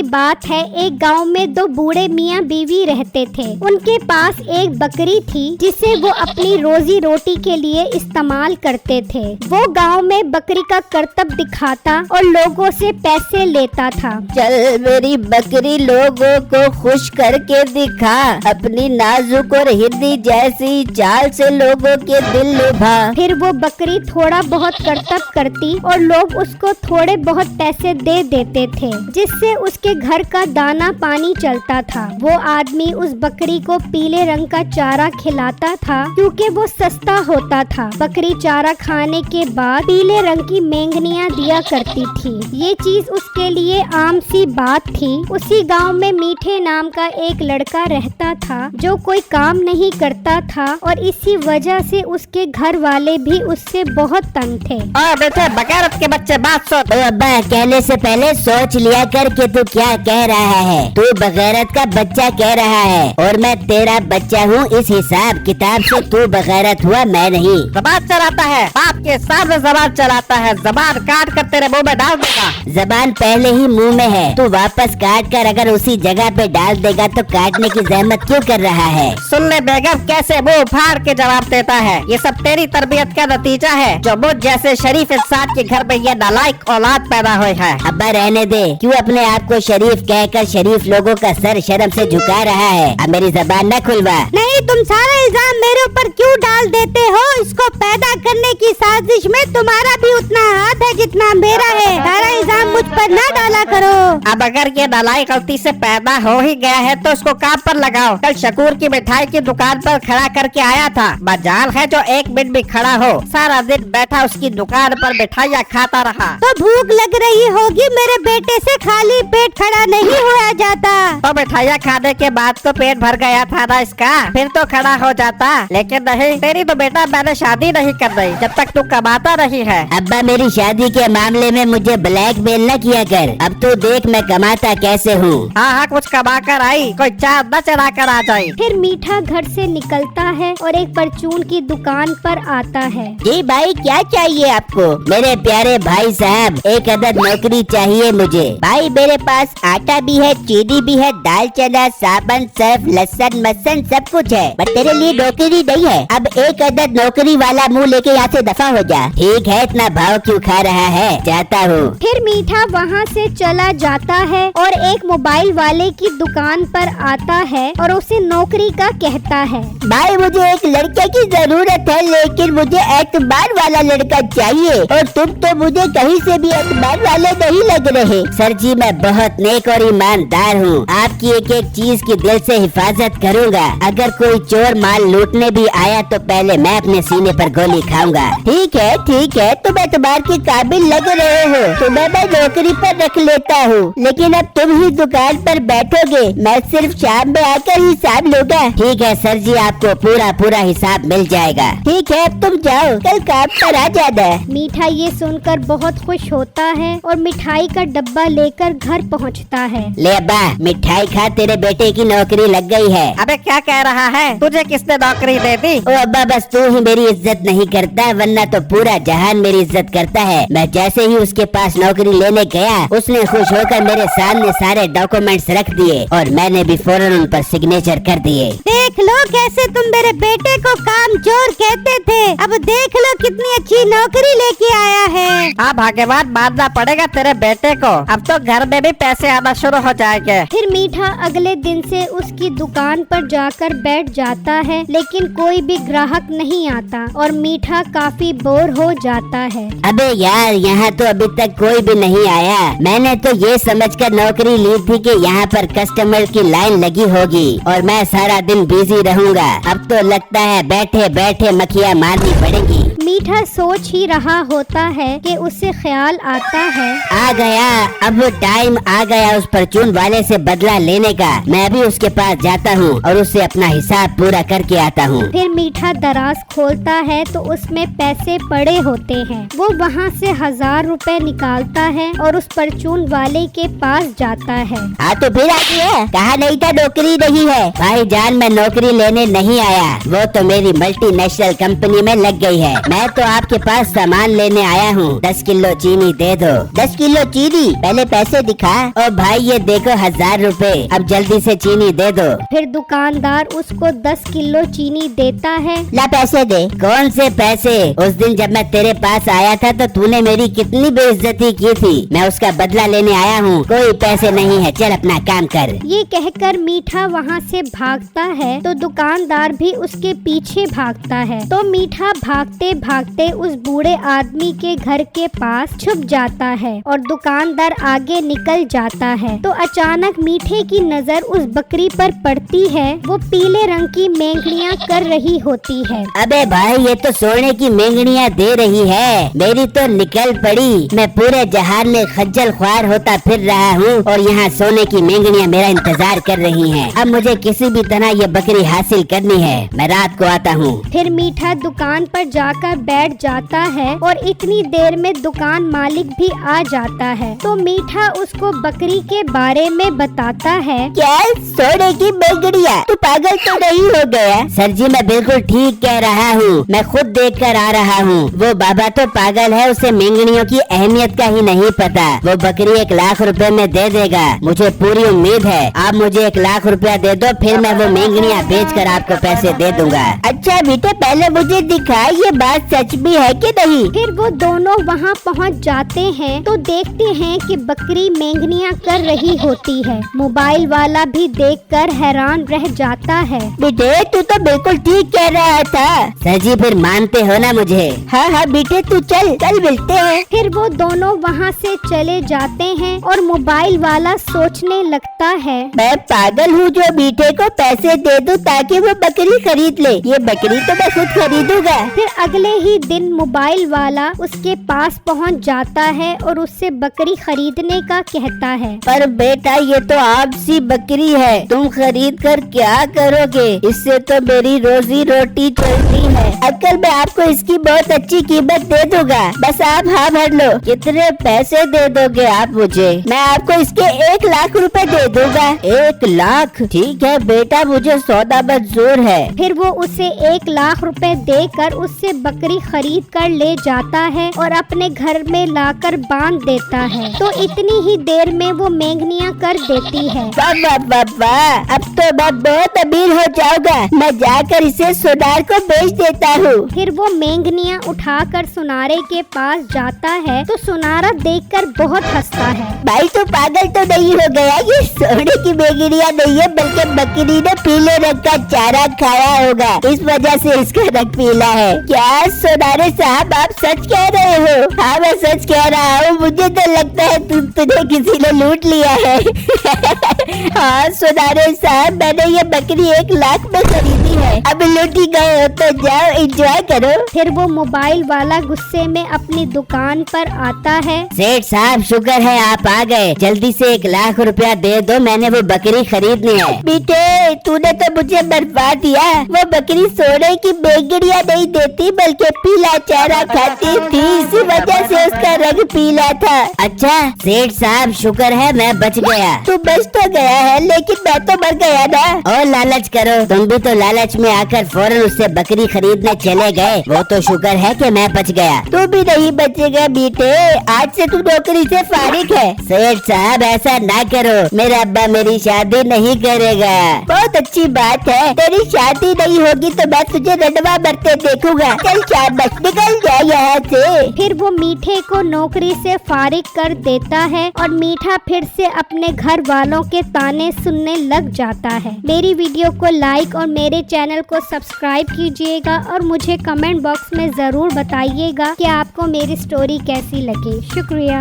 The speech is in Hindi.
की बात है, एक गांव में दो बूढ़े मियां बीवी रहते थे। उनके पास एक बकरी थी जिसे वो अपनी रोजी रोटी के लिए इस्तेमाल करते थे। वो गांव में बकरी का करतब दिखाता और लोगों से पैसे लेता था। चल मेरी बकरी लोगों को खुश करके दिखा, अपनी नाजुक और हिरनी जैसी चाल से लोगों के दिल लुभा। फिर वो बकरी थोड़ा बहुत करतब करती और लोग उसको थोड़े बहुत पैसे दे देते थे, जिससे उसके घर का दाना पानी चलता था। वो आदमी उस बकरी को पीले रंग का चारा खिलाता था क्योंकि वो सस्ता होता था। बकरी चारा खाने के बाद पीले रंग की मेंगनियां दिया करती थी। ये चीज उसके लिए आम सी बात थी। उसी गांव में मीठे नाम का एक लड़का रहता था जो कोई काम नहीं करता था और इसी वजह से उसके घर वाले भी उससे बहुत तंग थे। और बेटे बगैरत के बच्चे, बात सुन। ओ अब्बा, कहने से पहले सोच लिया कर कि तू क्या कह रहा है। तू बगैरत का बच्चा कह रहा है और मैं तेरा बच्चा हूँ। इस हिसाब किताब से तू बगैरत हुआ, मैं नहीं। जबान चलाता है, बाप के सामने जबान चलाता है, जबान काट कर तेरे मुंह में डाल देगा। जबान पहले ही मुंह में है, तू वापस काट कर अगर उसी जगह पे डाल देगा तो काटने की जहमत क्यों कर रहा है। सुन ले बेगम, कैसे मुंह फाड़ के जवाब देता है। ये सब तेरी तरबियत का नतीजा है जो मुझ जैसे शरीफ इंसान के घर में ये नालायक औलाद पैदा हुई है। अब्बा रहने दे, क्यों अपने आप को शरीफ कहकर शरीफ लोगों का सर शर्म से झुका रहा है। अब मेरी जबान न खुलवा। नहीं, तुम सारा इल्जाम मेरे ऊपर क्यों डाल देते हो। इसको पैदा करने की साजिश में तुम्हारा भी उतना हाथ है जितना मेरा है। सारा इल्जाम मुझ पर न डाला करो। अब अगर ये नालायक गलती से पैदा हो ही गया है तो उसको काम पर लगाओ। कल शकूर की मिठाई की दुकान पर खड़ा करके आया था। मजाल है जो एक मिनट भी खड़ा हो, सारा दिन बैठा उसकी दुकान पर मिठाइयाँ खाता रहा। तो भूख लग रही होगी, मेरे बेटे से खाली पेट खड़ा नहीं हुआ जाता। तो मिठाइयाँ खाने के बाद तो पेट भर गया था ना इसका, फिर तो खड़ा हो जाता। लेकिन नहीं, तेरी तो बेटा मैंने शादी नहीं कर दी जब तक तू कमाता नहीं है। अब्बा मेरी शादी के मामले में मुझे ब्लैकमेल न किया कर। अब तो देख मैं कमाता कैसे हूँ। हाँ हाँ, कुछ कमा कर आई, कोई चाँद न चढ़ा कर आ जाए। फिर मीठा घर से निकलता है और एक परचून की दुकान पर आता है। जी भाई, क्या चाहिए आपको। मेरे प्यारे भाई साहब, एक अदद नौकरी चाहिए मुझे। भाई मेरे पास आटा भी है, चीनी भी है, दाल चना, साबुन, सर्फ, लहसुन, मसन सब कुछ है, पर तेरे लिए नौकरी नहीं है। अब एक अदद नौकरी वाला मुंह लेके यहाँ से दफा हो जा। ठीक है, इतना भाव क्यों खा रहा है, जाता हूँ। फिर मीठा वहाँ से चला जाता है और एक मोबाइल वाले की दुकान पर आता है और उसे नौकरी का कहता है। भाई मुझे एक लड़के की जरूरत है, लेकिन मुझे एतबार वाला लड़का चाहिए और तुम तो मुझे कहीं से भी एतबार वाले नहीं लग रहे। सर जी, मैं बहुत नेक और ईमानदार हूँ। आपकी एक एक चीज की दिल से हिफाजत करूँगा। अगर कोई चोर माल लूटने भी आया तो पहले मैं अपने सीने पर गोली खाऊंगा। ठीक है, तुम एतबार के काबिल लग रहे हो, तुम्हें मैं नौकरी पर रख लेता हूँ। लेकिन अब तुम ही दुकान पर बैठोगे, मैं सिर्फ शाम में आकर हिसाब लूंगा। ठीक है सर जी, आपको पूरा हिसाब मिल जाएगा। ठीक है, अब तुम जाओ, कल काम पर आ जाना। मीठा ये सुनकर बहुत खुश होता है और मिठाई का डब्बा लेकर घर पहुंचता है। ले अब्बा, मिठाई खा, तेरे बेटे की नौकरी लग गई है। अबे क्या कह रहा है, तुझे किसने नौकरी दे दी। ओ अब्बा, बस तू ही मेरी इज्जत नहीं करता, वरना तो पूरा जहान मेरी इज्जत करता है। मैं जैसे ही उसके पास नौकरी लेने गया, उसने खुश होकर मेरे सामने सारे डॉक्यूमेंट्स रख दिए और मैंने भी फौरन उन पर सिग्नेचर कर दिए। देख लो कैसे तुम मेरे बेटे को काम चोर कहते थे, अब देख लो कितनी अच्छी नौकरी लेके आया है। हाँ भाग्यवान मानना पड़ेगा तेरे बेटे को, अब तो घर में भी पैसे आना शुरू हो जाएंगे। फिर मीठा अगले दिन से उसकी दुकान पर जाकर बैठ जाता है, लेकिन कोई भी ग्राहक नहीं आता और मीठा काफी बोर हो जाता है। अबे यार, यहाँ तो अभी तक कोई भी नहीं आया। मैंने तो ये समझकर नौकरी ली थी कि यहाँ पर कस्टमर की लाइन लगी होगी और मैं सारा दिन बिजी रहूँगा। अब तो लगता है बैठे बैठे मक्खियाँ मारनी पड़ेगी। मीठा सोच ही रहा होता है कि उसे ख्याल आता है, आ गया, अब टाइम आ गया उस परचून वाले से बदला लेने का। मैं अभी उसके पास जाता हूँ और उससे अपना हिसाब पूरा करके आता हूँ। फिर मीठा दराज खोलता है तो उसमें पैसे पड़े होते हैं। वो वहाँ से 1000 रुपए निकालता है और उस परचून वाले के पास जाता है। हाँ तो फिर आ गया, कहा नहीं था नौकरी नहीं है। भाईजान, मैं नौकरी लेने नहीं आया, वो तो मेरी मल्टीनेशनल कंपनी में लग गई है। मैं तो आपके पास सामान लेने आया हूँ, 10 किलो चीनी दे दो। 10 किलो चीनी? पहले पैसे दिखा। ओ भाई ये देखो 1000 रुपए, अब जल्दी से चीनी दे दो। फिर दुकानदार उसको 10 किलो चीनी देता है। ला पैसे दे। कौन से पैसे? उस दिन जब मैं तेरे पास आया था तो तूने मेरी कितनी बेइज्जती की थी, मैं उसका बदला लेने आया हूँ। कोई पैसे नहीं है, चल अपना काम कर। ये कहकर मीठा वहाँ से भागता है तो दुकानदार भी उसके पीछे भागता है। तो मीठा भागते भागते उस बूढ़े आदमी के घर के पास छुप जाता है और दुकानदार आगे निकल जाता है। तो अचानक मीठे की नजर उस बकरी पर पड़ती है। वो पीले रंग की मेंगनियाँ कर रही होती है। अबे भाई ये तो सोने की मेंगनियाँ दे रही है, मेरी तो निकल पड़ी। मैं पूरे जहान में खज्जल ख्वार होता फिर रहा हूँ और यहाँ सोने की मेंगनियाँ मेरा इंतजार कर रही हैं। अब मुझे किसी भी तरह ये बकरी हासिल करनी है। मैं रात को आता हूँ। फिर मीठा दुकान पर जाकर बैठ जाता है और इतनी देर में दुकान मालिक भी आ जाता है। तो मीठा उसको बकरी के बारे में बताता है। क्या सोने की मेंगनियाँ? तू पागल तो नहीं हो गया? सर जी मैं बिल्कुल ठीक कह रहा हूँ, मैं खुद देख कर आ रहा हूँ। वो बाबा तो पागल है, उसे मेंगनियों की अहमियत का ही नहीं पता। वो बकरी 1 लाख रुपए में दे देगा, मुझे पूरी उम्मीद है। आप मुझे 1 लाख रुपया दे दो, फिर मैं वो मेंगनियाँ बेच कर आपको पैसे दे दूंगा। अच्छा बेटे पहले मुझे दिखा ये बात सच भी है कि नहीं। फिर वो दोनों वहाँ पहुँच जाते हैं तो देखते हैं कि बकरी मेंगनियाँ कर रही होती है। मोबाइल वाला भी देखकर हैरान रह जाता है। बेटे तू तो बिल्कुल ठीक कह रहा था। सर जी फिर मानते हो ना मुझे? हाँ हाँ बेटे तू चल, कल मिलते हैं। फिर वो दोनों वहाँ से चले जाते हैं और मोबाइल वाला सोचने लगता है, मैं पागल हूँ जो मीठे को पैसे दे दूँ ताकि वो बकरी खरीद ले। ये बकरी तो मैं खुद खरीदूंगा। फिर अगले ही दिन मोबाइल वाला उसके पास पहुँच जाता है और उससे बकरी खरीदने का कहता है। पर बेटा ये तो आपसी बकरी है, तुम खरीद कर क्या करोगे? इससे तो मेरी रोजी रोटी चलती है। अंकल मैं आपको इसकी बहुत अच्छी कीमत दे दूंगा, बस आप हाँ भर लो। कितने पैसे दे दोगे आप मुझे? मैं आपको इसके 1 लाख रुपए दे दूंगा। 1 लाख? ठीक है बेटा मुझे सौदा मंजूर है। फिर वो उसे 1 लाख रुपए देकर उससे बकरी खरीद कर ले जाता है और अपने घर में लाकर बांध देता है। तो इतनी ही देर में वो मेंगनियाँ कर देती है। वाह वाह वाह वाह, अब तो मैं बहुत अमीर हो जाऊंगा। मैं जाकर इसे सुनार को बेच देता हूँ। फिर वो मेंगनियाँ उठाकर सुनारे के पास जाता है तो सुनारा देखकर बहुत हंसता है। भाई तो पागल तो नहीं हो गया? ये सोने की मेंगनियाँ नहीं है बल्कि बकरी ने पीले रंग का चारा खाया होगा, इस वजह से इसका रंग पीला है। क्या सुनारे साहब आप सच कह रहे हो? हाँ मैं सच कह रहा हूँ, मुझे तो लगता है तुझे किसी ने लूट लिया है। हाँ सुनारे साहब मैंने ये बकरी 1 लाख में खरीदी है। अब लूट ही गए हो तो जाओ एंजॉय करो। फिर वो मोबाइल वाला गुस्से में अपनी दुकान पर आता है। सेठ साहब शुक्र है आप आ गए, जल्दी से 1 लाख रुपया दे दो, मैंने वो बकरी खरीदनी है। बेटे तूने तो मुझे बर्बाद दिया। वो बकरी सोने की मेंगनियाँ नहीं देती बल्कि पीला चारा खाती थी, इसी वजह से उसका रंग पीला था। अच्छा सेठ साहब शुक्र है मैं बच गया। तू बच तो गया है लेकिन मैं तो मर गया ना। और लालच करो, तुम भी तो लालच में आकर फौरन उससे बकरी खरीदने चले गए। वो तो शुक्र है कि मैं बच गया। तू भी नहीं बचेगा बेटे, आज से तू नौकरी से फारिग है। सेठ साहब ऐसा ना करो, मेरा अब्बा मेरी शादी नहीं करेगा। बहुत अच्छी बात है, तेरी शादी नहीं होगी तो मैं तुझे रंडवा बरते देखूंगा। चल शाबाश निकल जा यहाँ से। फिर वो मीठे को नौकरी से फारिग कर देता है और मीठा फिर से अपने घर वालों के ताने सुनने लग जाता है। मेरी वीडियो को लाइक और मेरे चैनल को सब्सक्राइब कीजिएगा और मुझे कमेंट बॉक्स में जरूर बताइएगा कि आपको मेरी स्टोरी कैसी लगी। शुक्रिया।